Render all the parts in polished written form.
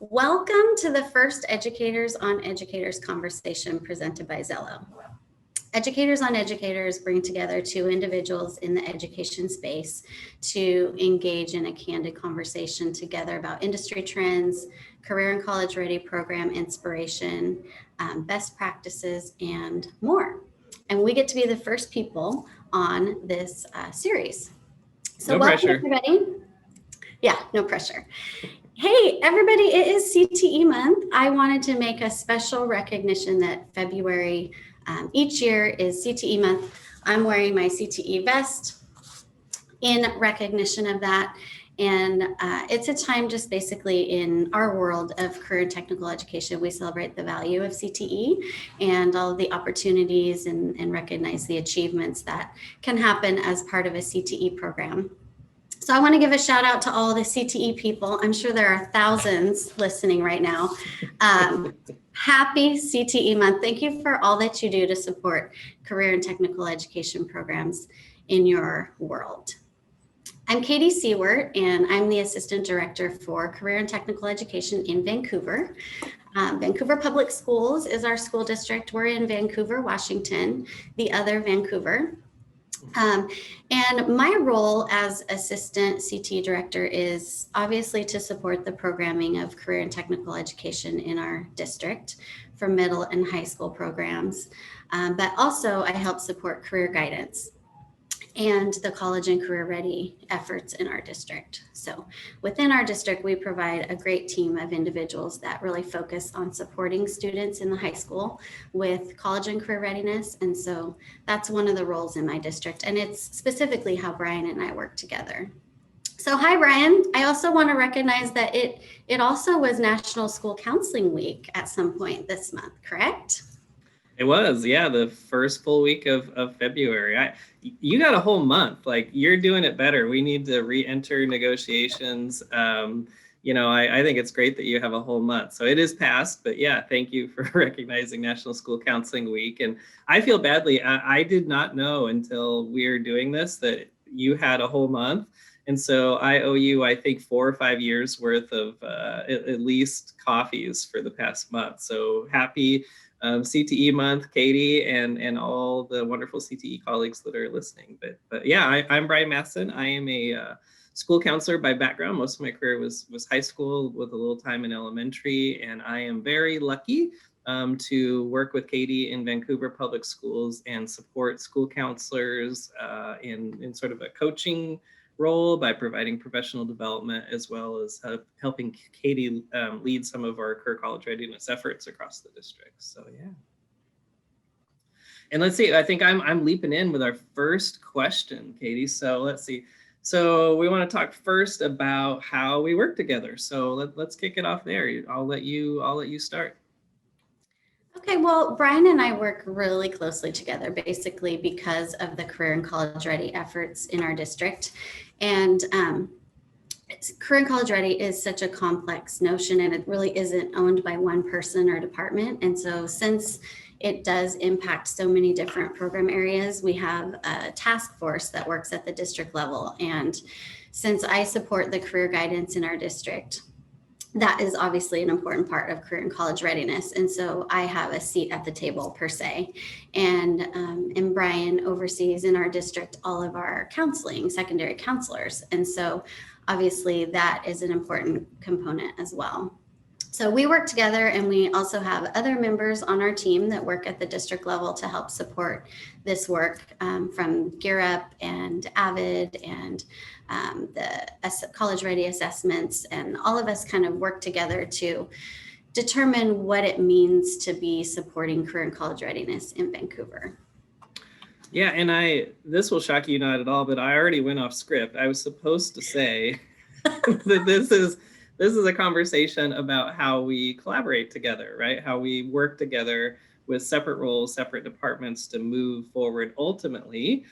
Welcome to the first Educators on Educators conversation presented by Xello. Educators on Educators bring together two individuals in the education space to engage in a candid conversation together about industry trends, career and college ready program inspiration, best practices, and more. And we get to be the first people on this series. So welcome, everybody. Yeah, no pressure. Hey, everybody, it is CTE month. I wanted to make a special recognition that February each year is CTE month. I'm wearing my CTE vest in recognition of that. And it's a time just basically in our world of career and technical education, we celebrate the value of CTE and all of the opportunities and recognize the achievements that can happen as part of a CTE program. So I want to give a shout out to all the CTE people. I'm sure there are thousands listening right now. Happy CTE month. Thank you for all that you do to support career and technical education programs in your world. I'm Katie Siewert, and I'm the Assistant Director for Career and Technical Education in Vancouver. Vancouver Public Schools is our school district. We're in Vancouver, Washington, the other Vancouver. And my role as assistant CTE director is obviously to support the programming of career and technical education in our district for middle and high school programs. But also I help support career guidance and the college and career ready efforts in our district. So within our district, we provide a great team of individuals that really focus on supporting students in the high school with college and career readiness. And so that's one of the roles in my district. And it's specifically how Brian and I work together. So hi, Brian. I also want to recognize that it also was National School Counseling Week at some point this month, correct? It was, yeah, the first full week of February. You got a whole month. Like, you're doing it better. We need to re-enter negotiations. I think it's great that you have a whole month. So it is past, but yeah, thank you for recognizing National School Counseling Week. And I feel badly. I did not know until we were doing this that you had a whole month. And so I owe you, I think, 4 or 5 years worth of at least coffees for the past month. So happy CTE month, Katie, and all the wonderful CTE colleagues that are listening. But yeah, I'm Brian Mathieson. I am a school counselor by background. Most of my career was high school with a little time in elementary, and I am very lucky to work with Katie in Vancouver Public Schools and support school counselors in sort of a coaching role by providing professional development, as well as helping Katie lead some of our career college readiness efforts across the district. So yeah. And let's see, I think I'm leaping in with our first question, Katie. So let's see. So we want to talk first about how we work together. So let's kick it off there. I'll let you start. Okay, well, Brian and I work really closely together, basically because of the career and college ready efforts in our district. And career and college ready is such a complex notion, and it really isn't owned by one person or department. And so since it does impact so many different program areas, we have a task force that works at the district level. And since I support the career guidance in our district, that is obviously an important part of career and college readiness. And so I have a seat at the table per se. And Brian oversees in our district all of our counseling, secondary counselors. And so obviously that is an important component as well. So we work together, and we also have other members on our team that work at the district level to help support this work, from Gear Up and Avid and the college ready assessments, and all of us kind of work together to determine what it means to be supporting career and college readiness in Vancouver. Yeah, and this will shock you not at all, but I already went off script. I was supposed to say that this is a conversation about how we collaborate together, right? How we work together with separate roles, separate departments to move forward, ultimately,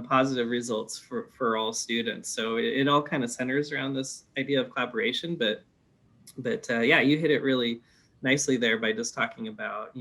positive results for all students. So it all kind of centers around this idea of collaboration, but yeah, you hit it really nicely there by just talking about,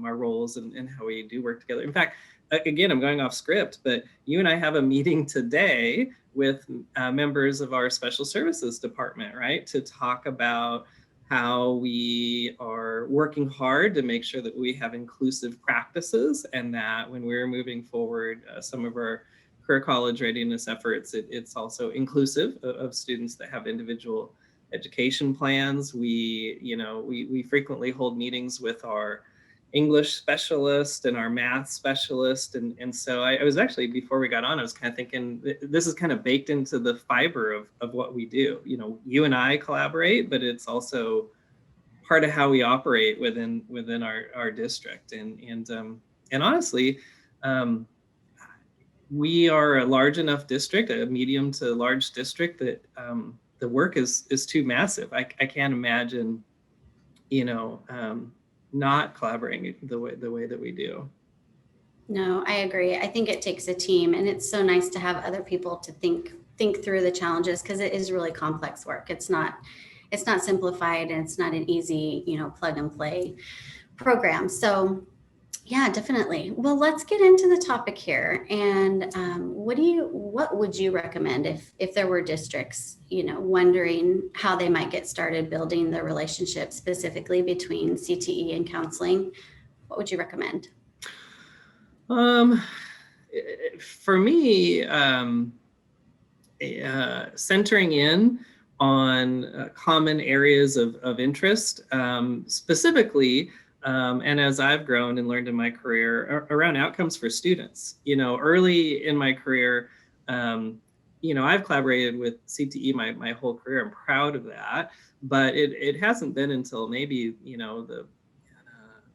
our roles and how we do work together. In fact, again, I'm going off script, but you and I have a meeting today with members of our special services department, right? To talk about how we are working hard to make sure that we have inclusive practices, and that when we're moving forward some of our career college readiness efforts, it's also inclusive of students that have individual education plans. We frequently hold meetings with our English specialist and our math specialist. And so I was actually, before we got on, I was kind of thinking this is kind of baked into the fiber of what we do. You and I collaborate, but it's also part of how we operate within our district. And honestly, um, we are a large enough district, a medium to large district, that the work is too massive. I can't imagine, not collaborating the way that we do. No, I agree. I think it takes a team, and it's so nice to have other people to think through the challenges, because it is really complex work. It's not simplified, and it's not an easy, plug and play program. So yeah, definitely. Well, let's get into the topic here. And what would you recommend if there were districts, wondering how they might get started building the relationship specifically between CTE and counseling? What would you recommend? For me, centering in on common areas of interest, specifically, and as I've grown and learned in my career, around outcomes for students. Early in my career, I've collaborated with CTE my whole career. I'm proud of that, but it hasn't been until maybe the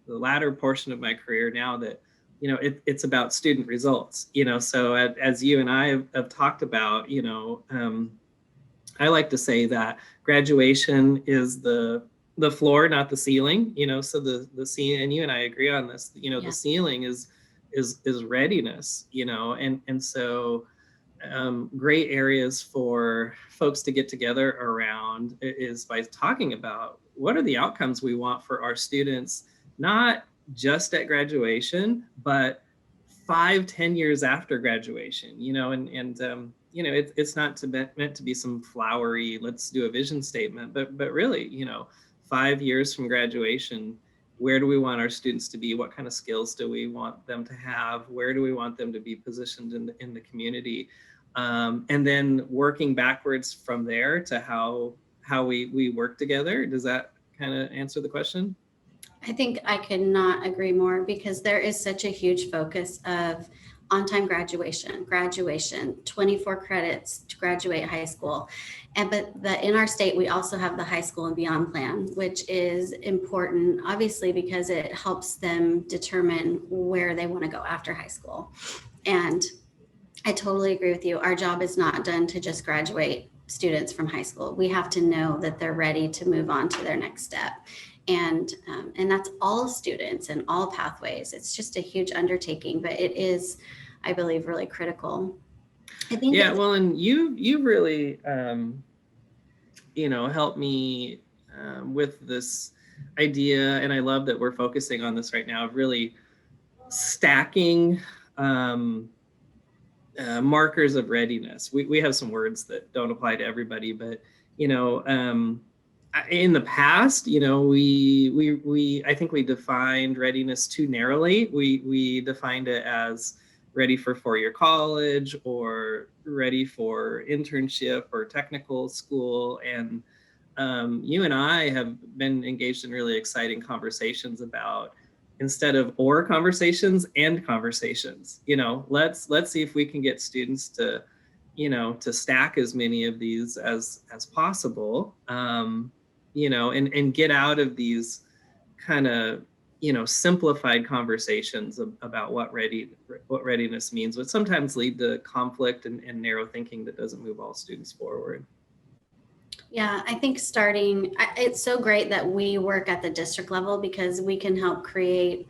latter portion of my career now that it's about student results. So as you and I have talked about, I like to say that graduation is the floor, not the ceiling. So the ceiling, and you and I agree on this. Yeah. The ceiling is readiness. And so great areas for folks to get together around is by talking about what are the outcomes we want for our students, not just at graduation, but 5-10 years after graduation. It's not meant to be some flowery, let's do a vision statement, but really, 5 years from graduation, where do we want our students to be? What kind of skills do we want them to have? Where do we want them to be positioned in the community? And then working backwards from there to how we work together. Does that kind of answer the question? I think I could not agree more, because there is such a huge focus of on-time graduation, 24 credits to graduate high school. But in our state, we also have the high school and beyond plan, which is important, obviously, because it helps them determine where they want to go after high school. And I totally agree with you. Our job is not done to just graduate students from high school. We have to know that they're ready to move on to their next step. And that's all students and all pathways. It's just a huge undertaking, but it is, I believe, really critical. I think. Yeah, well, and you really, helped me with this idea, and I love that we're focusing on this right now, of really stacking markers of readiness. We have some words that don't apply to everybody, but in the past, I think we defined readiness too narrowly. We defined it as ready for 4-year college, or ready for internship or technical school. And you and I have been engaged in really exciting conversations about, instead of or conversations, and conversations. Let's see if we can get students to stack as many of these as possible. And get out of these kind of, simplified conversations about what readiness means, which sometimes lead to conflict and narrow thinking that doesn't move all students forward. Yeah, I think it's so great that we work at the district level, because we can help create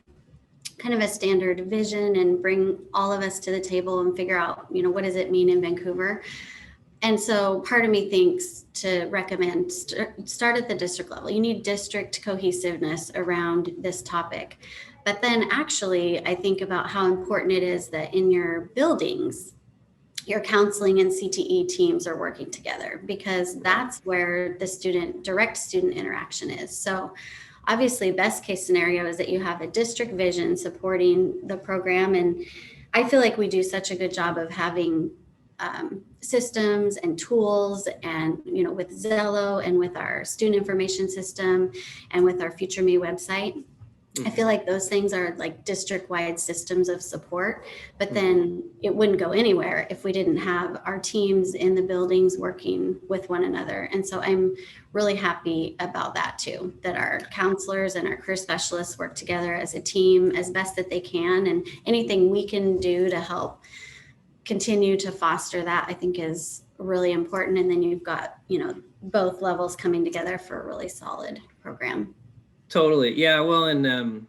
kind of a standard vision and bring all of us to the table and figure out, what does it mean in Vancouver? And so part of me thinks to recommend start at the district level. You need district cohesiveness around this topic. But then actually, I think about how important it is that in your buildings, your counseling and CTE teams are working together, because that's where the direct student interaction is. So obviously, best case scenario is that you have a district vision supporting the program. And I feel like we do such a good job of having systems and tools, and with Xello and with our student information system and with our Future Me website. I feel like those things are like district-wide systems of support, but then it wouldn't go anywhere if we didn't have our teams in the buildings working with one another. And so I'm really happy about that too, that our counselors and our career specialists work together as a team as best that they can, and anything we can do to help continue to foster that, I think, is really important. And then you've got, both levels coming together for a really solid program. Totally. Yeah. Well, and,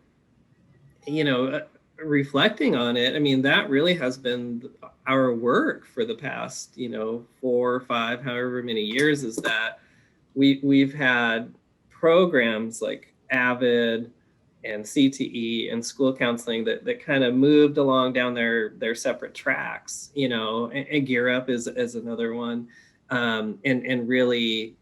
reflecting on it, I mean, that really has been our work for the past, 4 or 5, however many years, is that we've had programs like AVID and CTE and school counseling that kind of moved along down their separate tracks, and Gear Up is another one, and really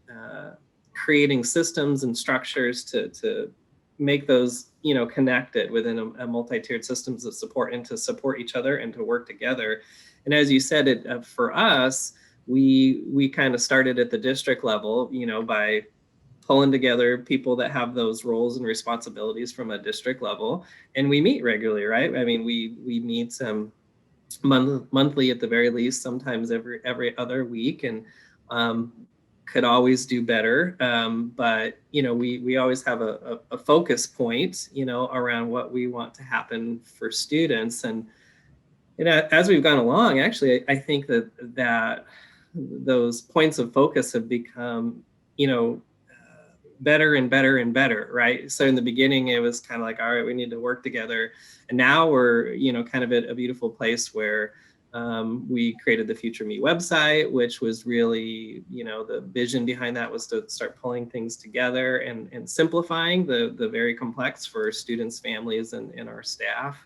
creating systems and structures to make those, connected within a multi-tiered systems of support, and to support each other and to work together. And as you said, for us, we kind of started at the district level, by pulling together people that have those roles and responsibilities from a district level, and we meet regularly, right? I mean, we meet monthly at the very least, sometimes every other week, and could always do better. But we always have a focus point, around what we want to happen for students. And as we've gone along, actually, I think that those points of focus have become, better and better and better, right? So in the beginning, it was kind of like, all right, we need to work together. And now we're, kind of at a beautiful place where we created the Future Me website, which was really, the vision behind that was to start pulling things together and simplifying the very complex for students, families, and our staff.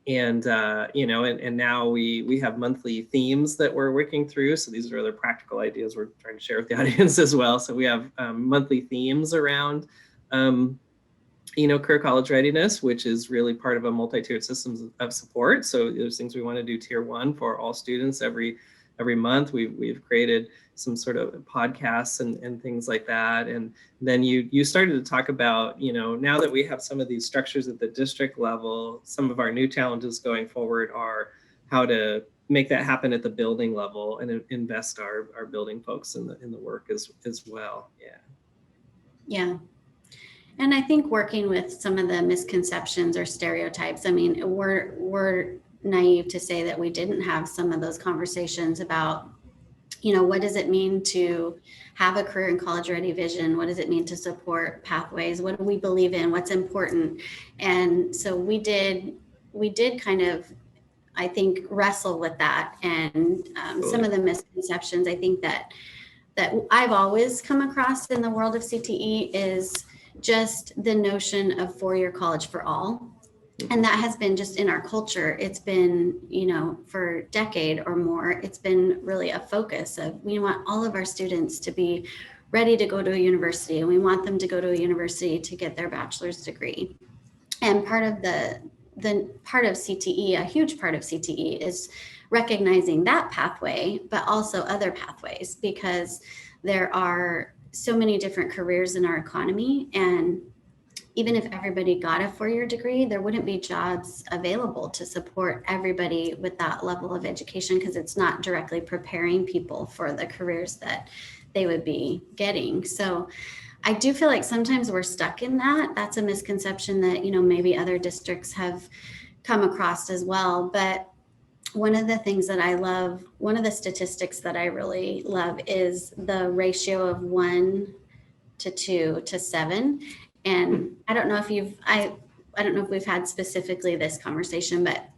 And now we have monthly themes that we're working through. So these are other practical ideas we're trying to share with the audience as well. So we have monthly themes around, career college readiness, which is really part of a multi-tiered systems of support. So there's things we want to do tier 1 for all students every month. We've created some sort of podcasts and things like that. And then you started to talk about, now that we have some of these structures at the district level, some of our new challenges going forward are how to make that happen at the building level and invest our building folks in the work as well. Yeah. And I think working with some of the misconceptions or stereotypes, I mean, we're naive to say that we didn't have some of those conversations about, what does it mean to have a career and college ready vision? What does it mean to support pathways? What do we believe in? What's important? And so we did kind of, I think, wrestle with that. And some of the misconceptions, I think that I've always come across in the world of CTE is just the notion of 4-year college for all. And that has been just in our culture. It's been, for a decade or more, it's been really a focus of, we want all of our students to be ready to go to a university, and we want them to go to a university to get their bachelor's degree. And part of the part of CTE, a huge part of CTE, is recognizing that pathway, but also other pathways, because there are so many different careers in our economy. And even if everybody got a 4-year degree, there wouldn't be jobs available to support everybody with that level of education, because it's not directly preparing people for the careers that they would be getting. So I do feel like sometimes we're stuck in that. That's a misconception that, maybe other districts have come across as well. But one of the things that I love, one of the statistics that I really love, is the ratio of 1 to 2 to 7. And I don't know if I don't know if we've had specifically this conversation, but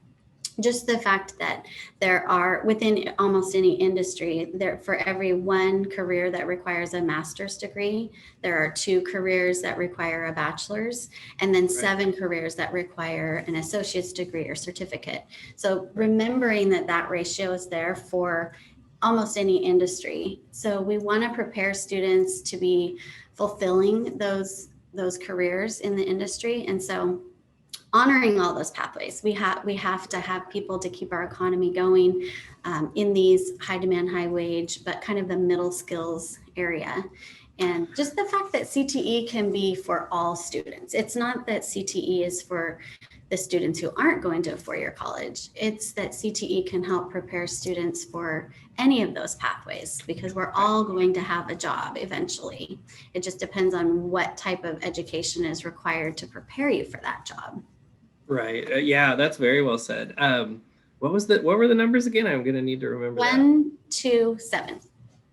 just the fact that there are, within almost any industry, there, for every one career that requires a master's degree, there are 2 careers that require a bachelor's, and then 7 careers that require an associate's degree or certificate. So remembering that that ratio is there for almost any industry. So we want to prepare students to be fulfilling those careers in the industry. And so honoring all those pathways, we have to have people to keep our economy going in these high demand, high wage, but kind of the middle skills area. And just the fact that CTE can be for all students. It's not that CTE is for the students who aren't going to a 4-year college. It's that CTE can help prepare students for any of those pathways, because we're all going to have a job eventually. It just depends on what type of education is required to prepare you for that job. Right. Yeah, that's very well said. What were the numbers again? I'm going to need to remember 1, 2, 7.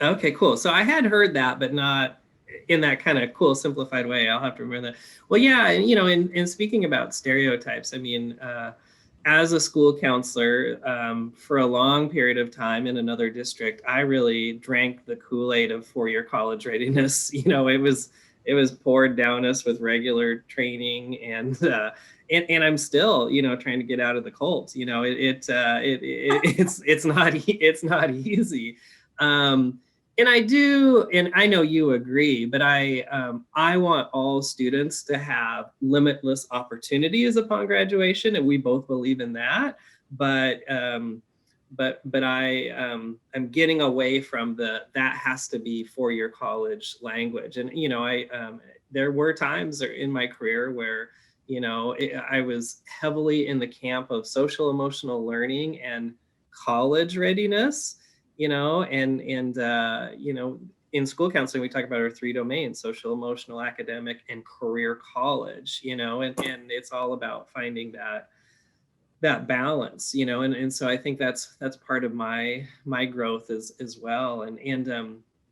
Okay, cool. So I had heard that, but not in that kind of cool, simplified way. I'll have to remember that. Well, yeah, in speaking about stereotypes, I mean, as a school counselor, for a long period of time in another district, I really drank the Kool-Aid of 4-year college readiness. It was poured down us with regular training, and I'm still, trying to get out of the cult. It's not easy. And I know you agree, but I want all students to have limitless opportunities upon graduation, and we both believe in that. But I'm getting away from that has to be 4-year college language. And there were times in my career where I was heavily in the camp of social emotional learning and college readiness. In school counseling, we talk about our 3 domains: social, emotional, academic, and career college, and it's all about finding that balance, and so I think that's part of my growth as well. And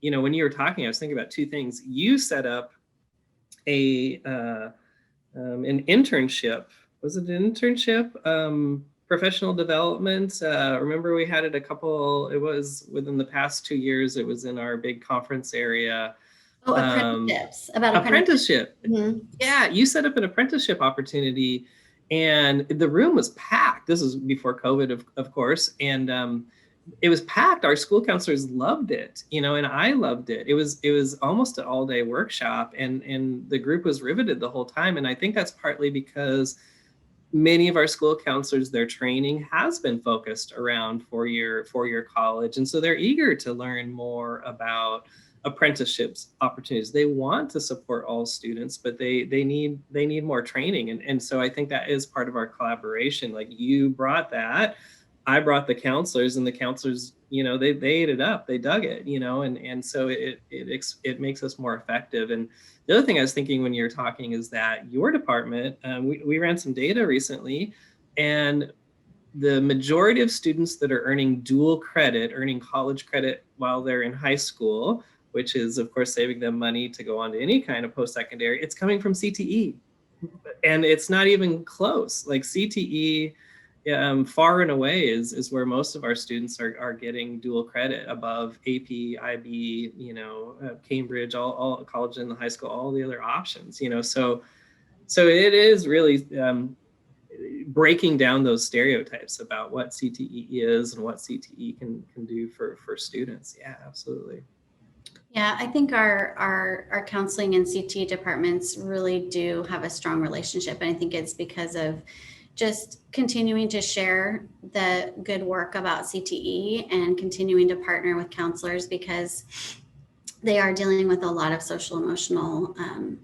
when you were talking, I was thinking about 2 things. You set up an internship. Was it an internship? Professional development. Remember, we had it it was within the past 2 years. It was in our big conference area. Oh, apprenticeships. About apprenticeship. Mm-hmm. Yeah, you set up an apprenticeship opportunity, and the room was packed. This was before COVID, of course, and it was packed. Our school counselors loved it, and I loved it. It was almost an all-day workshop, and the group was riveted the whole time. And I think that's partly because many of our school counselors, their training has been focused around 4-year college. And so they're eager to learn more about apprenticeships opportunities. They want to support all students, but they need more training. And so I think that is part of our collaboration. Like, you brought that, I brought the counselors, and the counselors, they ate it up, they dug it, and so it makes us more effective. And the other thing I was thinking when you're talking is that your department, we ran some data recently, and the majority of students that are earning dual credit, earning college credit while they're in high school, which is of course saving them money to go on to any kind of post-secondary, it's coming from CTE. And it's not even close. Like, CTE, far and away is where most of our students are getting dual credit above AP, IB, Cambridge, all college and the high school, all the other options, so it is really breaking down those stereotypes about what CTE is and what CTE can do for students. Yeah, absolutely. Yeah, I think our counseling and CTE departments really do have a strong relationship. And I think it's because of just continuing to share the good work about CTE and continuing to partner with counselors, because they are dealing with a lot of social emotional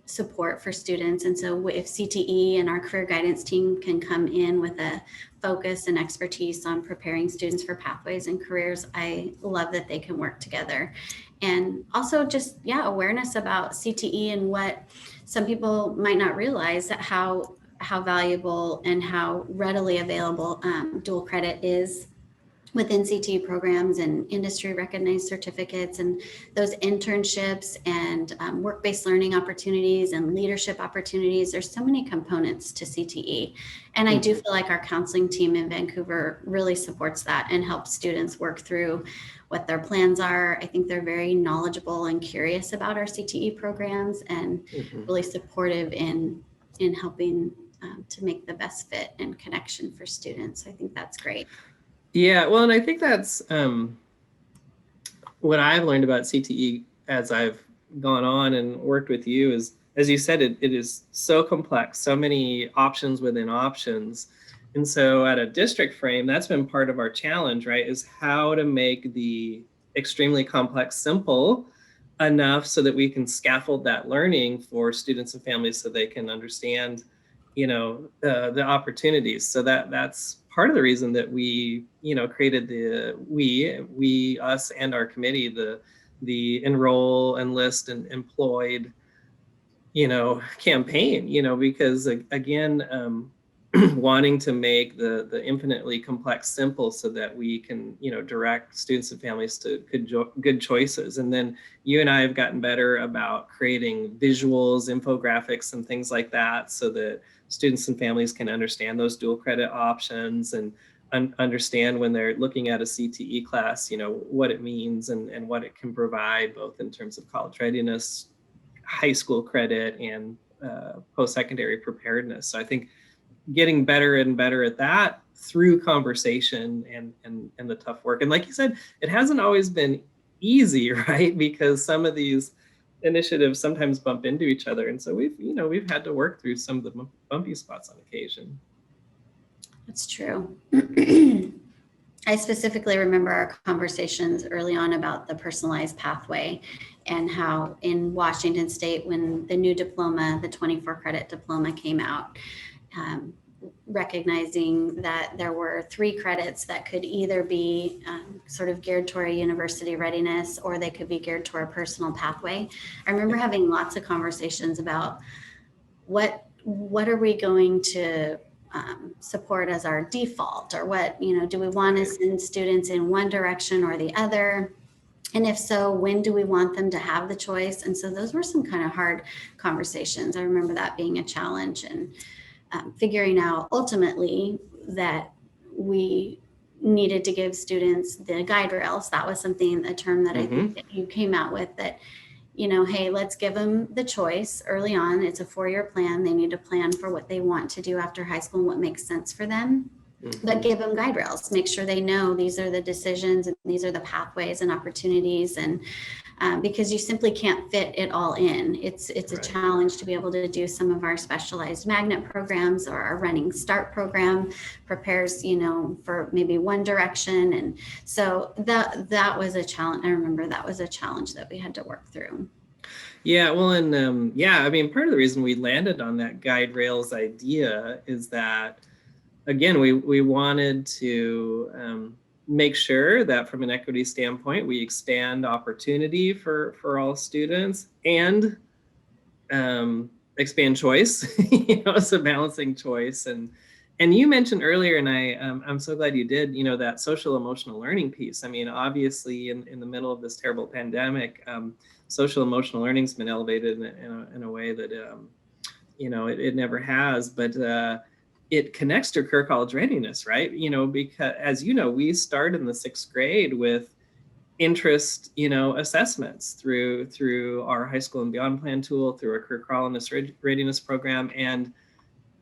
support for students. And so if CTE and our career guidance team can come in with a focus and expertise on preparing students for pathways and careers, I love that they can work together. And also just, awareness about CTE and what some people might not realize, that how valuable and how readily available dual credit is within CTE programs and industry recognized certificates and those internships and work-based learning opportunities and leadership opportunities. There's so many components to CTE. And I do feel like our counseling team in Vancouver really supports that and helps students work through what their plans are. I think they're very knowledgeable and curious about our CTE programs and really supportive in helping to make the best fit and connection for students. I think that's great. Yeah, well, and I think that's what I've learned about CTE as I've gone on and worked with you is, as you said, it is so complex, so many options within options. And so at a district frame, that's been part of our challenge, right, is how to make the extremely complex simple enough so that we can scaffold that learning for students and families so they can understand, the opportunities. So that's part of the reason that we, created us and our committee, the enroll, enlist, and employed, campaign, because again, wanting to make the infinitely complex simple so that we can, direct students and families to good choices. And then you and I have gotten better about creating visuals, infographics, and things like that so that students and families can understand those dual credit options and understand when they're looking at a CTE class, what it means and what it can provide, both in terms of college readiness, high school credit, and post-secondary preparedness. So I think getting better and better at that through conversation and the tough work. And like you said, it hasn't always been easy, right? Because some of these initiatives sometimes bump into each other. And so we've had to work through some of the bumpy spots on occasion. That's true. I specifically remember our conversations early on about the personalized pathway and how in Washington State, when the new diploma, the 24 credit diploma came out, recognizing that there were 3 credits that could either be sort of geared toward a university readiness or they could be geared toward a personal pathway. I remember having lots of conversations about what are we going to support as our default, or what, do we want to send students in one direction or the other? And if so, when do we want them to have the choice? And so those were some kind of hard conversations. I remember that being a challenge, and figuring out ultimately that we needed to give students the guide rails. That was a term that I think that you came out with, that, hey, let's give them the choice early on. It's a 4-year plan. They need to plan for what they want to do after high school and what makes sense for them. But give them guide rails, make sure they know these are the decisions and these are the pathways and opportunities. And because you simply can't fit it all in. It's a challenge to be able to do some of our specialized magnet programs, or our running start program prepares, for maybe one direction. And so that was a challenge. I remember that was a challenge that we had to work through. Yeah, well, and I mean, part of the reason we landed on that guide rails idea is that, again, we wanted to make sure that from an equity standpoint, we expand opportunity for all students and expand choice. It's a balancing choice. And you mentioned earlier, and I'm so glad you did, that social emotional learning piece. I mean, obviously, in the middle of this terrible pandemic, social emotional learning's been elevated in a way that it never has. But it connects to career college readiness, right? Because, as we start in the 6th grade with interest, assessments through our high school and beyond plan tool, through our career columnist readiness program. And,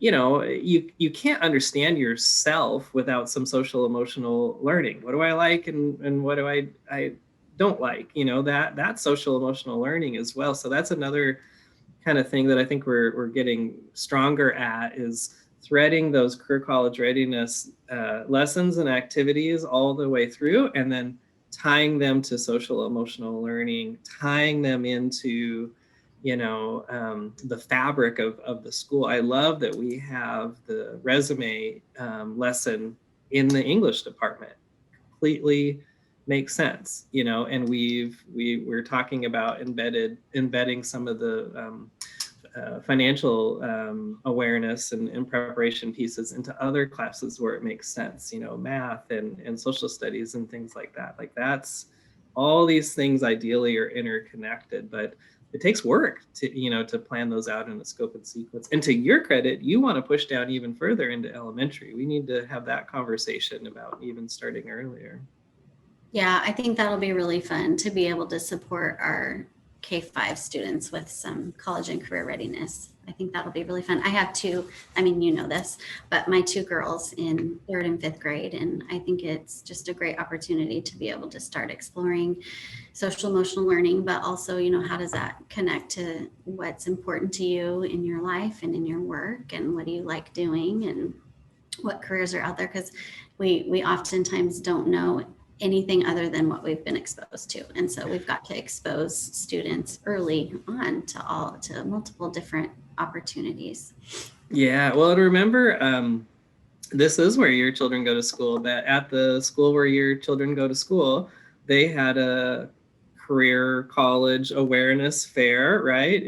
you can't understand yourself without some social emotional learning. What do I like and what do I don't like? That social emotional learning as well. So that's another kind of thing that I think we're getting stronger at, is threading those career college readiness lessons and activities all the way through, and then tying them to social emotional learning, tying them into, the fabric of the school. I love that we have the resume lesson in the English department. Completely makes sense, and we're talking about embedding some of the financial awareness and preparation pieces into other classes where it makes sense, math and social studies and things like that. Like that's all these things ideally are interconnected, but it takes work to plan those out in a scope and sequence. And to your credit, you want to push down even further into elementary. We need to have that conversation about even starting earlier. Yeah, I think that'll be really fun to be able to support our K-5 students with some college and career readiness. I think that'll be really fun. I have two, I mean, you know this, but my two girls in 3rd and 5th grade. And I think it's just a great opportunity to be able to start exploring social emotional learning, but also, how does that connect to what's important to you in your life and in your work, and what do you like doing, and what careers are out there? Because we oftentimes don't know anything other than what we've been exposed to. And so we've got to expose students early on to multiple different opportunities. Yeah, well, and remember, this is where your children go to school, but at the school where your children go to school, they had a career college awareness fair, right?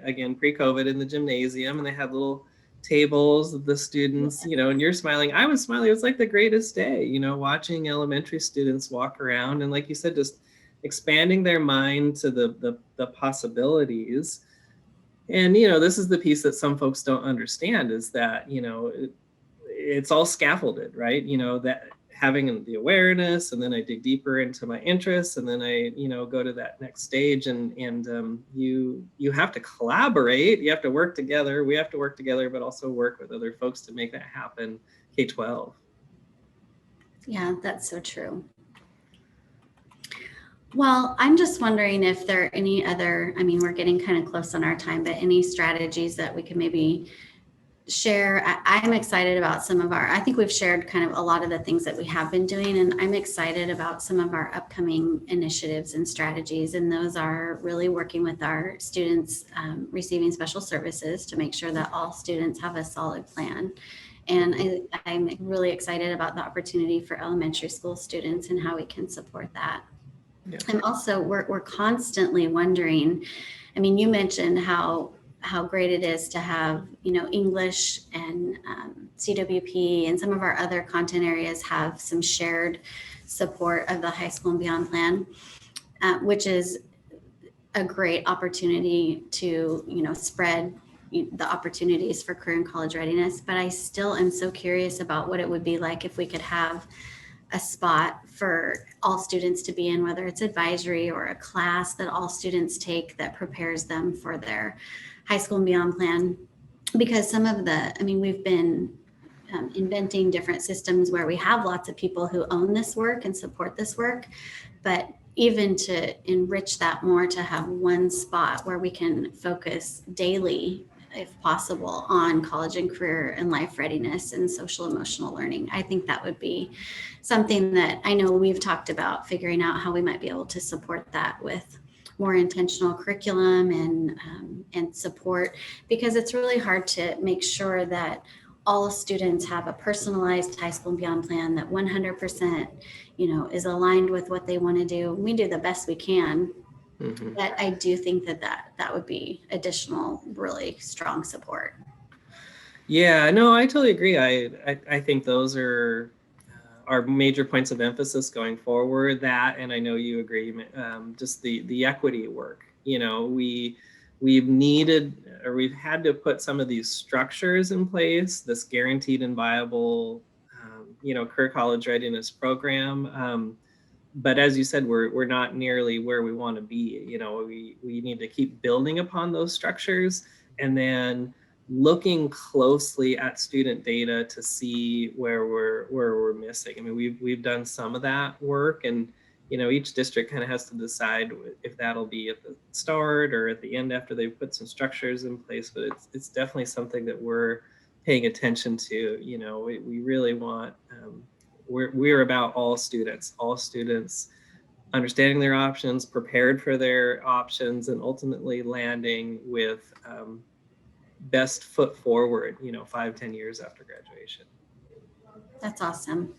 Again, pre-COVID in the gymnasium, and they had little tables of the students, and you're smiling. I was smiling. It was like the greatest day, watching elementary students walk around. And like you said, just expanding their mind to the possibilities. And, this is the piece that some folks don't understand, is that, it's all scaffolded, right? That having the awareness, and then I dig deeper into my interests, and then I, go to that next stage, and you have to collaborate, you have to work together, we have to work together, but also work with other folks to make that happen K-12. Yeah, that's so true. Well, I'm just wondering if there are any other, I mean, we're getting kind of close on our time, but any strategies that we could maybe share. I'm excited about I think we've shared kind of a lot of the things that we have been doing, and I'm excited about some of our upcoming initiatives and strategies. And those are really working with our students receiving special services to make sure that all students have a solid plan. And I'm really excited about the opportunity for elementary school students and how we can support that. Yeah. And also we're constantly wondering, I mean, you mentioned how great it is to have, English and CWP and some of our other content areas have some shared support of the high school and beyond plan, which is a great opportunity to, spread the opportunities for career and college readiness. But I still am so curious about what it would be like if we could have a spot for all students to be in, whether it's advisory or a class that all students take that prepares them for their high school and beyond plan. Because we've been inventing different systems where we have lots of people who own this work and support this work, but even to enrich that more, to have one spot where we can focus daily, if possible, on college and career and life readiness and social emotional learning. I think that would be something that I know we've talked about, figuring out how we might be able to support that with more intentional curriculum and support, because it's really hard to make sure that all students have a personalized high school and beyond plan that 100%, is aligned with what they want to do. We do the best we can, but I do think that would be additional, really strong support. Yeah, no, I totally agree. I think those are our major points of emphasis going forward. That, and I know you agree, just the equity work. We've needed, or we've had to put some of these structures in place, this guaranteed and viable, career college readiness program. But as you said, we're not nearly where we want to be. We need to keep building upon those structures, and then looking closely at student data to see where we're missing. I mean, we've done some of that work, and each district kind of has to decide if that'll be at the start or at the end after they've put some structures in place. But it's definitely something that we're paying attention to. We really want. We're about all students understanding their options, prepared for their options, and ultimately landing with best foot forward, 5-10 years after graduation. That's awesome.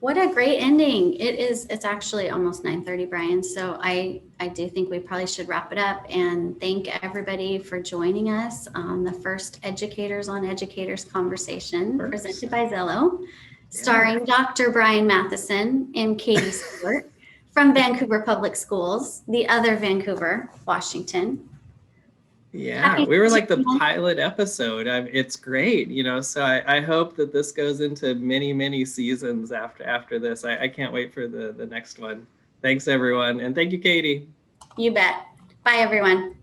What a great ending. It's actually almost 9:30, Brian. So I do think we probably should wrap it up and thank everybody for joining us on the first Educators on Educators conversation presented by Xello, starring Dr. Brian Mathieson and Katie Siewert from Vancouver Public Schools, the other Vancouver, Washington. Yeah, we were like the pilot episode. It's great, so I hope that this goes into many, many seasons after this. I can't wait for the next one. Thanks, everyone. And thank you, Katie. You bet. Bye, everyone.